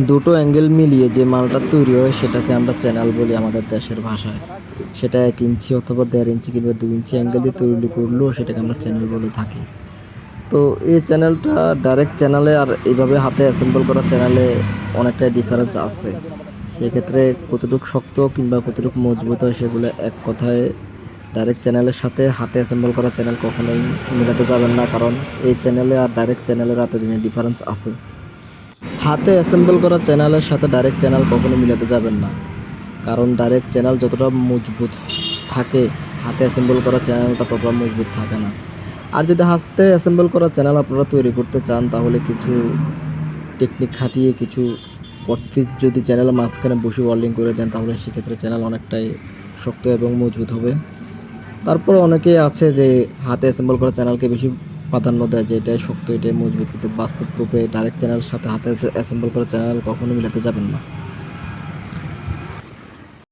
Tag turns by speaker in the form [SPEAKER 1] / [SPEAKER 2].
[SPEAKER 1] দুটো অ্যাঙ্গেল মিলিয়ে যে মালটা তৈরি হয় সেটাকে আমরা চ্যানেল বলি আমাদের দেশের ভাষায়। সেটা 1 ইঞ্চি অথবা 1.5 ইঞ্চি কিংবা 2 ইঞ্চি অ্যাঙ্গেল দিয়ে তৈরি করলেও সেটাকে আমরা চ্যানেল বলে থাকি। তো এই চ্যানেলটা ডাইরেক্ট চ্যানেলে আর এইভাবে হাতে অ্যাসেম্বল করা চ্যানেলে অনেকটাই ডিফারেন্স আছে। সেক্ষেত্রে কতটুকু শক্ত কিংবা কতটুকু মজবুত হয় সেগুলো এক কথায় ডাইরেক্ট চ্যানেলের সাথে হাতে অ্যাসেম্বল করা চ্যানেল কখনোই মেলাতে যাবেন না, কারণ এই চ্যানেলে আর ডাইরেক্ট চ্যানেলের এত দিনের ডিফারেন্স আছে। হাতে অ্যাসেম্বল করা চ্যানেলের সাথে ডাইরেক্ট চ্যানেল কখনো মিলাতে যাবেন না, কারণ ডাইরেক্ট চ্যানেল যতটা মজবুত থাকে হাতে অ্যাসেম্বল করা চ্যানেলটা ততটা মজবুত থাকে না। আর যদি হাতে অ্যাসেম্বল করা চ্যানেল আপনারা তৈরি করতে চান তাহলে কিছু টেকনিক খাটিয়ে কিছু কটপিস যদি চ্যানেলের মাঝখানে বসে ওয়েল্ডিং করে দেন তাহলে সেক্ষেত্রে চ্যানেল অনেকটাই শক্ত এবং মজবুত হবে। তারপর অনেকেই আছে যে হাতে অ্যাসেম্বল করা চ্যানেলকে বেশি প্রাধান্য দেয় যে এটাই শক্ত এটাই মজবুত, কিন্তু বাস্তব রূপে ডাইরেক্ট চ্যানেলের সাথে হাতে অ্যাসেম্বল করা চ্যানেল কখনো মিলাতে যাবেন না।